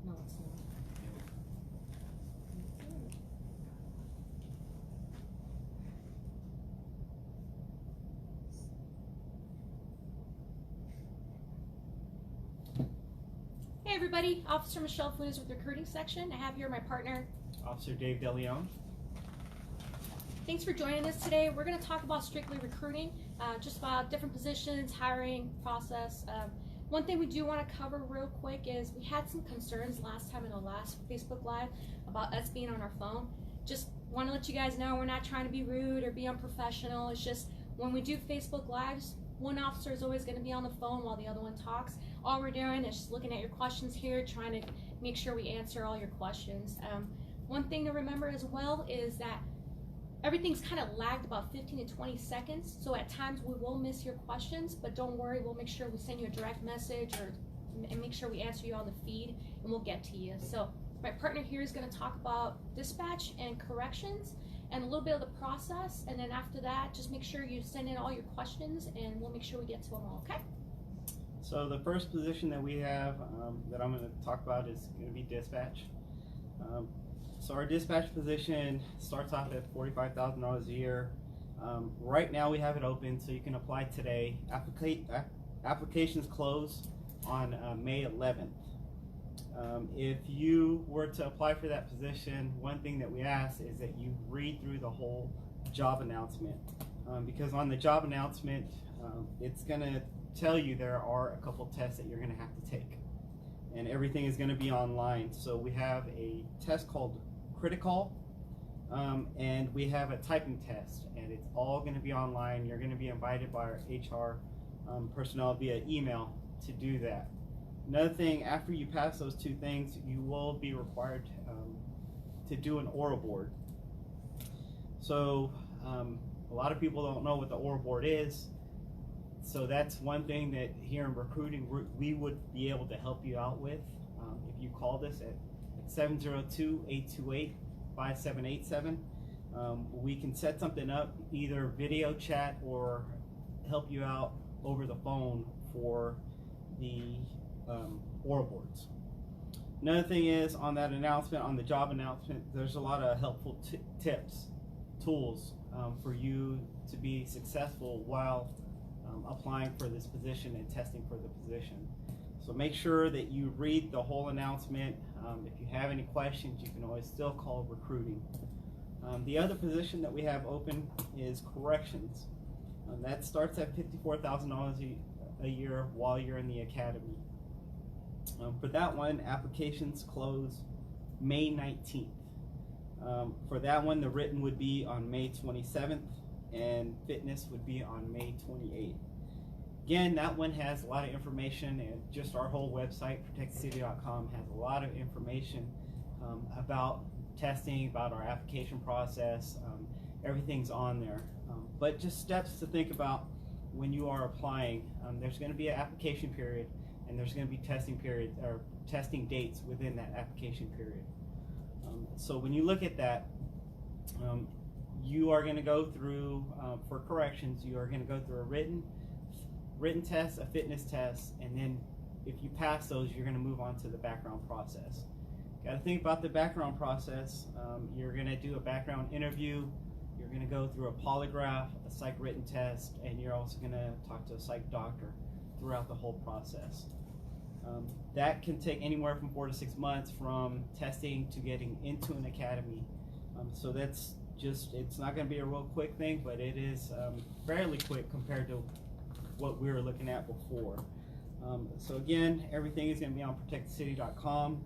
No, it's not. Hey everybody, Officer Michelle Funes with Recruiting Section. I have here my partner, Officer Dave DeLeon. Thanks for joining us today. We're going to talk about strictly recruiting, just about different positions, hiring process. One thing we do want to cover real quick is we had some concerns last time in the last Facebook Live about us being on our phone. Just want to let you guys know we're not trying to be rude or be unprofessional. It's just when we do Facebook Lives, one officer is always going to be on the phone while the other one talks. All we're doing is just looking at your questions here, trying to make sure we answer all your questions. One thing to remember as well is that everything's kind of lagged about 15 to 20 seconds, so at times we will miss your questions, but don't worry, we'll make sure we send you a direct message and make sure we answer you on the feed, and we'll get to you. So my partner here is going to talk about dispatch and corrections and a little bit of the process, and then after that, just make sure you send in all your questions, and we'll make sure we get to them all, okay? So the first position that we have that I'm going to talk about is going to be dispatch. So our dispatch position starts off at $45,000 a year. Right now we have it open, so you can apply today. Applications close on May 11th. If you were to apply for that position, one thing that we ask is that you read through the whole job announcement, because on the job announcement, it's going to tell you there are a couple tests that you're going to have to take, and everything is going to be online. So we have a test called Critical, and we have a typing test, and it's all going to be online. You're going to be invited by our HR personnel via email to do that. Another thing, after you pass those two things, you will be required to do an oral board. So a lot of people don't know what the oral board is, so that's one thing that here in recruiting we would be able to help you out with. If you call us at 702-828-5787, we can set something up, either video chat or help you out over the phone for the oral boards. Another thing is, on that announcement, on the job announcement, there's a lot of helpful tips, tools for you to be successful while applying for this position and testing for the position. So make sure that you read the whole announcement. If you have any questions, you can always still call recruiting. The other position that we have open is corrections. That starts at $54,000 a year while you're in the academy. For that one, applications close May 19th. For that one, the written would be on May 27th, and fitness would be on May 28th. Again, that one has a lot of information, and just our whole website, protectthecity.com, has a lot of information about testing, about our application process. Everything's on there. But just steps to think about when you are applying. There's going to be an application period, and there's going to be testing periods or testing dates within that application period. So when you look at that, you are going to go through, for corrections, you are going to go through a written test, a fitness test, and then if you pass those, you're going to move on to the background process. Got to think about the background process. You're going to do a background interview, you're going to go through a polygraph, a psych written test, and you're also going to talk to a psych doctor throughout the whole process. That can take anywhere from 4 to 6 months from testing to getting into an academy. So that's just, it's not going to be a real quick thing, but it is fairly quick compared to what we were looking at before. So again, everything is going to be on protectthecity.com.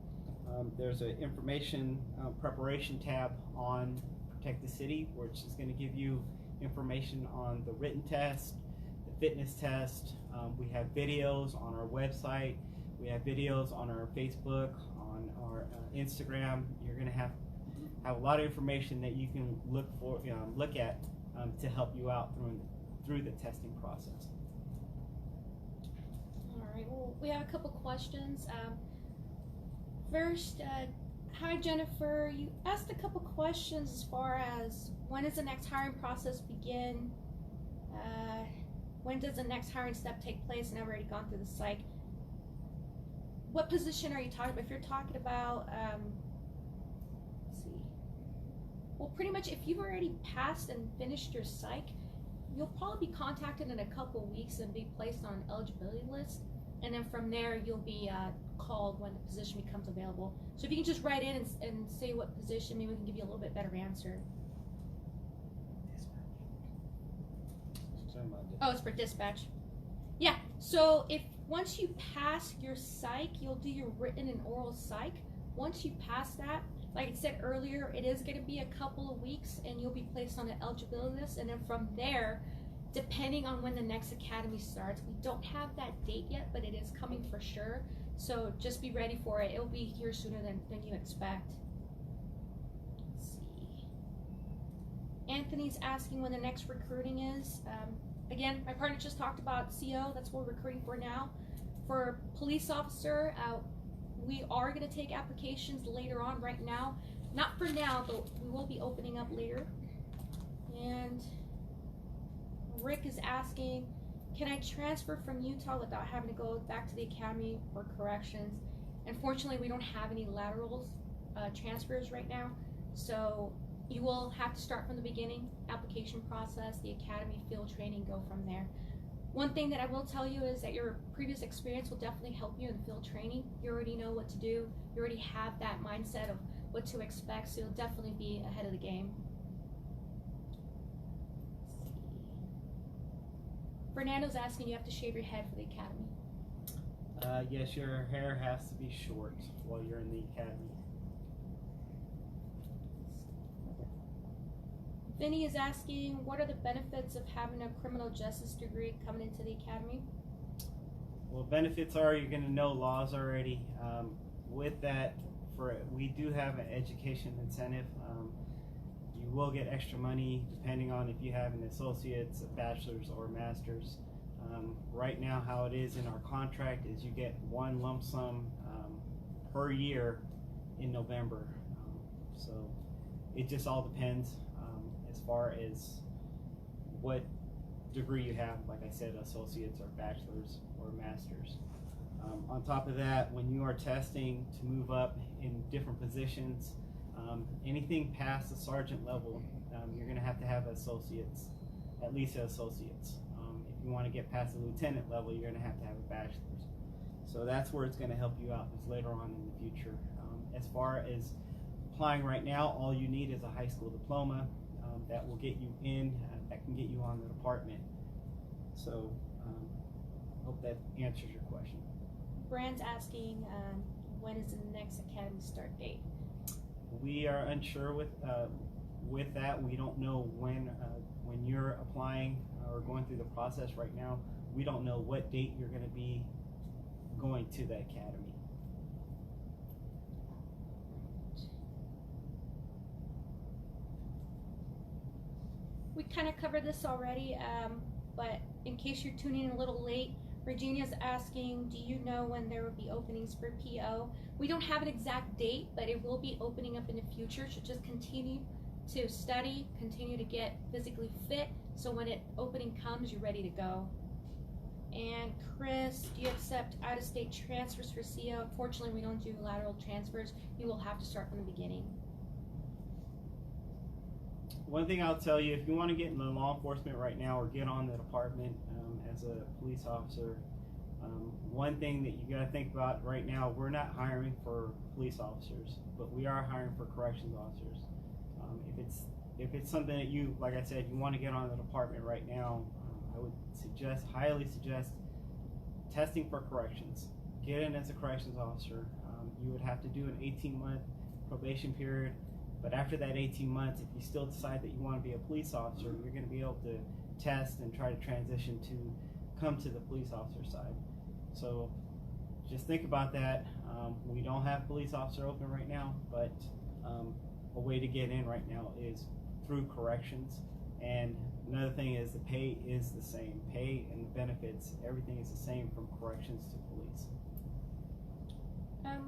There's an information preparation tab on Protect the City, which is going to give you information on the written test, the fitness test. We have videos on our website. We have videos on our Facebook, on our Instagram. You're going to have a lot of information that you can look at to help you out through the testing process. All right, well, we have a couple questions. First, hi Jennifer, you asked a couple questions as far as when does the next hiring process begin? When does the next hiring step take place? And I've already gone through the psych. what position are you talking about? If you're talking about, let's see. Well, pretty much if you've already passed and finished your psych, you'll probably be contacted in a couple of weeks and be placed on an eligibility list. And then from there, you'll be called when the position becomes available. So if you can just write in and say what position, maybe we can give you a little bit better answer. Oh, it's for dispatch. Yeah, so if once you pass your psych, you'll do your written and oral psych. Once you pass that, like I said earlier, it is going to be a couple of weeks and you'll be placed on an eligibility list. And then from there, depending on when the next academy starts, we don't have that date yet, but it is coming for sure. So just be ready for it. It'll be here sooner than you expect. Let's see. Anthony's asking when the next recruiting is. Again, my partner just talked about CO. That's what we're recruiting for now. For police officer, we are going to take applications later on. Right now, not for now, but we will be opening up later. And Rick is asking, can I transfer from Utah without having to go back to the academy for corrections? Unfortunately, we don't have any laterals transfers right now, so you will have to start from the beginning, application process, the academy, field training, go from there. One thing that I will tell you is that your previous experience will definitely help you in field training. You already know what to do. You already have that mindset of what to expect, so you'll definitely be ahead of the game. Fernando's asking, you have to shave your head for the academy. Yes, your hair has to be short while you're in the academy. Vinny is asking, what are the benefits of having a criminal justice degree coming into the academy? Well, benefits are you're going to know laws already. With that, we do have an education incentive. You will get extra money depending on if you have an associate's, a bachelor's, or a master's. Right now, how it is in our contract is you get one lump sum per year in November. So it just all depends as far as what degree you have. Like I said, associates or bachelor's or master's. On top of that, when you are testing to move up in different positions, anything past the sergeant level, you're going to have associates, at least associates. If you want to get past the lieutenant level, you're going to have a bachelor's. So that's where it's going to help you out is later on in the future. As far as applying right now, all you need is a high school diploma that will get you in, that can get you on the department. So hope that answers your question. Brand's asking, when is the next academy start date? We are unsure with that. We don't know when you're applying or going through the process right now. We don't know what date you're going to be going to the academy. We kind of covered this already, but in case you're tuning in a little late, Regina's asking, do you know when there will be openings for PO? We don't have an exact date, but it will be opening up in the future. So just continue to study, continue to get physically fit, so when opening comes, you're ready to go. And Chris, do you accept out-of-state transfers for CO? Unfortunately, we don't do lateral transfers. You will have to start from the beginning. One thing I'll tell you, if you want to get into law enforcement right now or get on the department as a police officer, one thing that you got to think about right now, we're not hiring for police officers, but we are hiring for corrections officers. If it's something that you, like I said, you want to get on the department right now, I would highly suggest testing for corrections. Get in as a corrections officer. You would have to do an 18-month probation period. But after that 18 months, if you still decide that you want to be a police officer, you're going to be able to test and try to transition to come to the police officer side. So just think about that. We don't have police officer open right now, but a way to get in right now is through corrections. And another thing is the pay is the same. Pay and the benefits, everything is the same from corrections to police.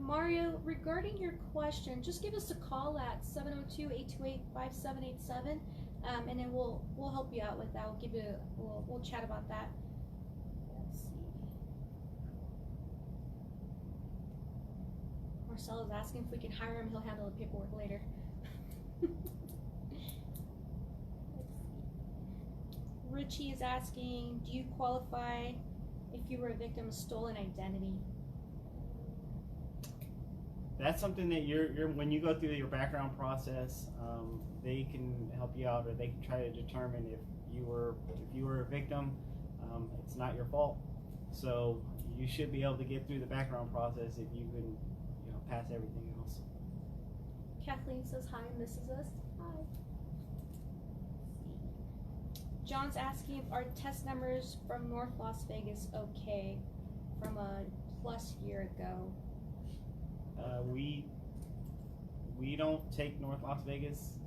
Mario, regarding your question, just give us a call at 702-828-5787, and then we'll help you out with that. We'll chat about that. Let's see. Marcel is asking if we can hire him. He'll handle the paperwork later. Let's see. Richie is asking, do you qualify if you were a victim of stolen identity? That's something that you're when you go through your background process, they can help you out, or they can try to determine if you were a victim. It's not your fault, so you should be able to get through the background process if you can, pass everything else. Kathleen says hi and misses us. Hi. John's asking if our test numbers from North Las Vegas okay from a plus year ago. We don't take North Las Vegas.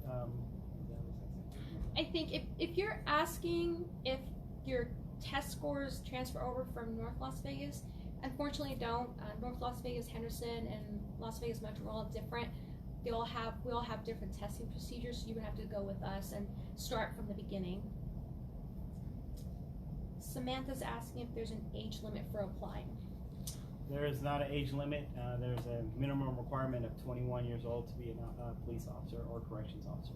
I think if you're asking if your test scores transfer over from North Las Vegas, unfortunately don't. North Las Vegas, Henderson, and Las Vegas Metro are all different. We all have different testing procedures, so you would have to go with us and start from the beginning. Samantha's asking if there's an age limit for applying. There is not an age limit. There's a minimum requirement of 21 years old to be a police officer or corrections officer.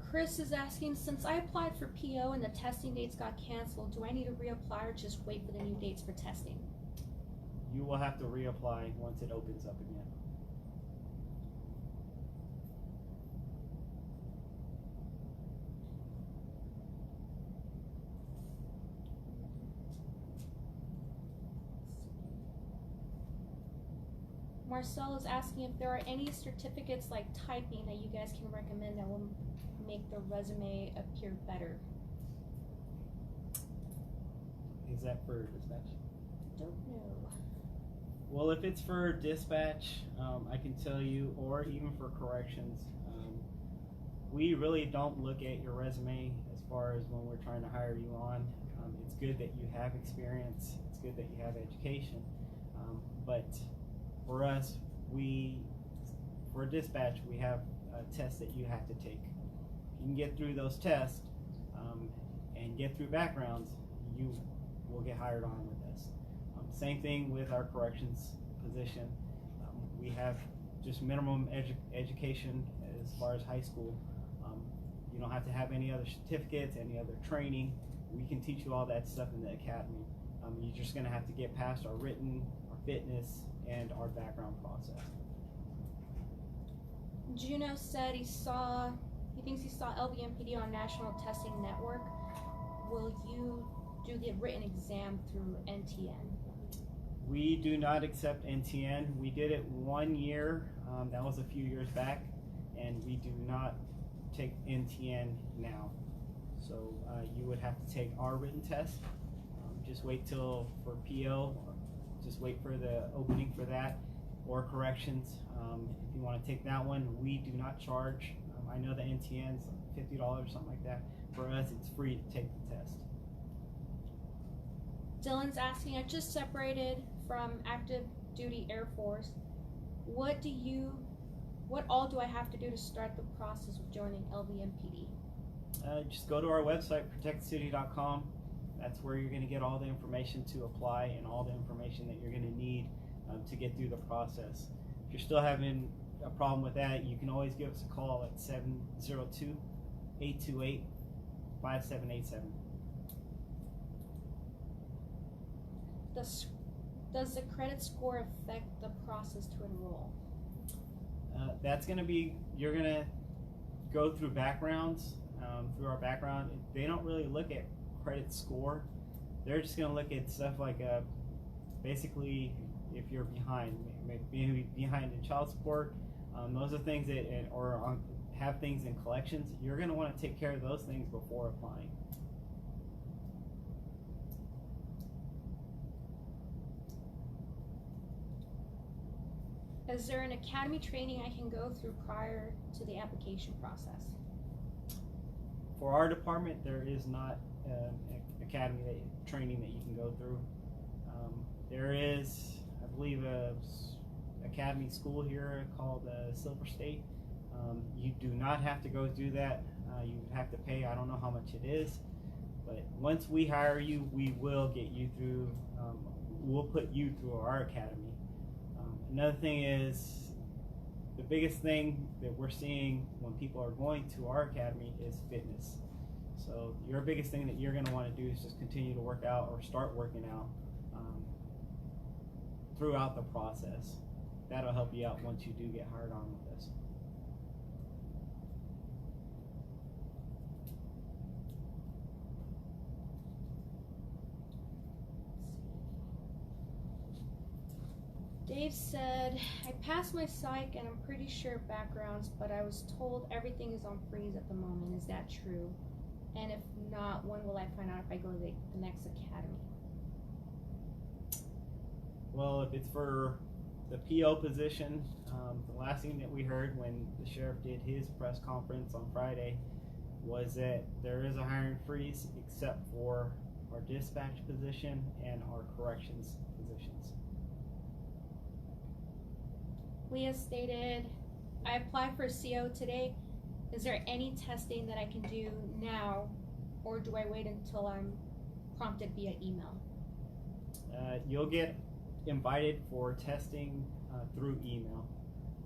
Chris is asking, since I applied for PO and the testing dates got canceled, do I need to reapply or just wait for the new dates for testing? You will have to reapply once it opens up again. Marcel is asking if there are any certificates like typing that you guys can recommend that will make the resume appear better. Is that for dispatch? Don't know. Well, if it's for dispatch, I can tell you, or even for corrections, we really don't look at your resume as far as when we're trying to hire you on. It's good that you have experience. It's good that you have education. But for us, for dispatch, we have tests that you have to take. If you can get through those tests and get through backgrounds, you will get hired on with us. Same thing with our corrections position. We have just minimum education as far as high school. You don't have to have any other certificates, any other training. We can teach you all that stuff in the academy. You're just going to have to get past our written, our fitness, and our background process. Juno said he thinks he saw LVMPD on National Testing Network. Will you do the written exam through NTN? We do not accept NTN. We did it 1 year, that was a few years back, and we do not take NTN now. So you would have to take our written test. Just wait till for PO, just wait for the opening for that, or corrections. If you want to take that one, we do not charge. I know the NTN's $50, something like that. For us, it's free to take the test. Dylan's asking, I just separated from active duty Air Force. What all do I have to do to start the process of joining LVMPD? Just go to our website, protectthecity.com. That's where you're going to get all the information to apply and all the information that you're going to need to get through the process. If you're still having a problem with that, you can always give us a call at 702-828-5787. Does the credit score affect the process to enroll? That's going to be, you're going to go through backgrounds, through our background. They don't really look at credit score. They're just going to look at stuff like basically if you're behind, maybe behind in child support. Those are things that, or have things in collections. You're going to want to take care of those things before applying. Is there an academy training I can go through prior to the application process? For our department, there is not an academy training that you can go through. There is, I believe, a academy school here called Silver State. You do not have to go through that. You have to pay, I don't know how much it is, But once we hire you, we will get you through, we'll put you through our academy. Another thing is, the biggest thing that we're seeing when people are going to our academy is fitness. So your biggest thing that you're going to want to do is just continue to work out or start working out throughout the process. That'll help you out once you do get hired on with us. Dave said, I passed my psych and I'm pretty sure backgrounds, but I was told everything is on freeze at the moment. Is that true? And if not, when will I find out if I go to the next academy? Well, if it's for the PO position, the last thing that we heard when the sheriff did his press conference on Friday was that there is a hiring freeze except for our dispatch position and our corrections positions. Leah stated, I applied for a CO today. Is there any testing that I can do now, or do I wait until I'm prompted via email? You'll get invited for testing through email.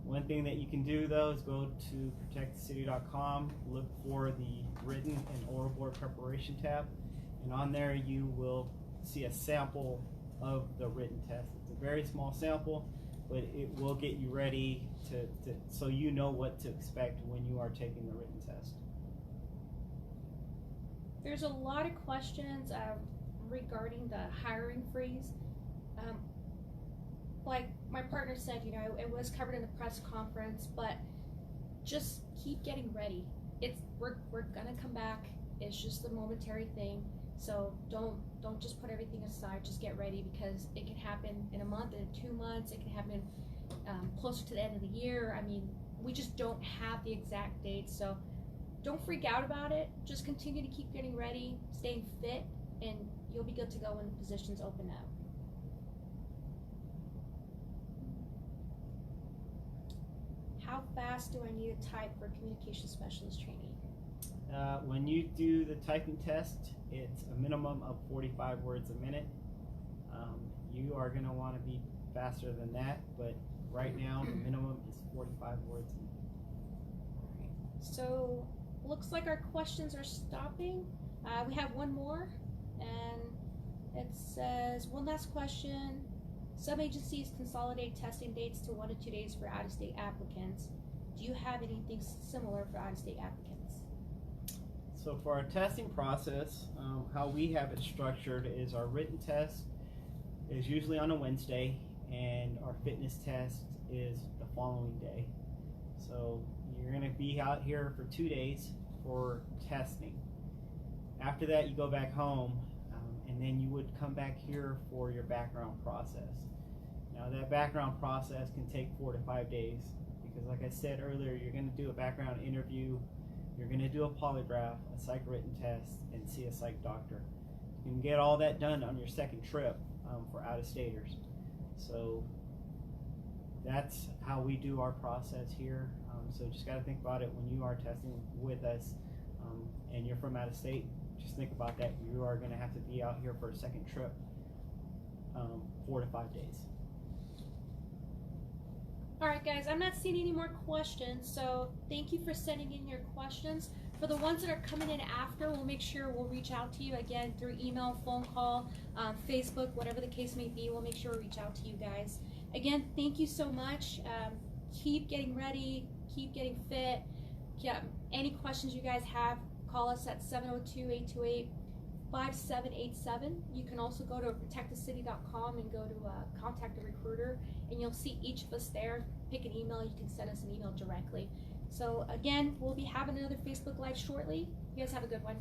One thing that you can do though is go to protectthecity.com, look for the written and oral board preparation tab, and on there you will see a sample of the written test. It's a very small sample, but it will get you ready so you know what to expect when you are taking the written test. There's a lot of questions regarding the hiring freeze. Like my partner said, you know, it was covered in the press conference, but just keep getting ready. We're gonna come back. It's just a momentary thing. So don't just put everything aside. Just get ready, because it can happen in a month, in 2 months. It can happen closer to the end of the year. I mean, we just don't have the exact date. So don't freak out about it. Just continue to keep getting ready, staying fit, and you'll be good to go when the positions open up. How fast do I need to type for communication specialist training? When you do the typing test, it's a minimum of 45 words a minute. You are going to want to be faster than that, but right now the minimum is 45 words a minute. All right. So looks like our questions are stopping. We have one more, and it says, one last question. Some agencies consolidate testing dates to 1 to 2 days for out-of-state applicants. Do you have anything similar for out-of-state applicants? So for our testing process, how we have it structured is our written test is usually on a Wednesday, and our fitness test is the following day. So you're going to be out here for 2 days for testing. After that, you go back home, and then you would come back here for your background process. Now that background process can take 4 to 5 days, because like I said earlier, you're going to do a background interview, you're going to do a polygraph, a psych written test, and see a psych doctor. You can get all that done on your second trip for out-of-staters. So that's how we do our process here. So just got to think about it when you are testing with us, and you're from out of state. Just think about that. You are going to have to be out here for a second trip, 4 to 5 days. All right, guys, I'm not seeing any more questions, so thank you for sending in your questions. For the ones that are coming in after, we'll make sure we'll reach out to you again through email, phone call, Facebook, whatever the case may be. We'll make sure we reach out to you guys. Again, thank you so much. Keep getting ready, keep getting fit. Yeah, any questions you guys have, call us at 702-828-5787. You can also go to protectthecity.com and go to contact a recruiter, and you'll see each of us there. Pick an email, you can send us an email directly. So again, we'll be having another Facebook Live shortly. You guys have a good one.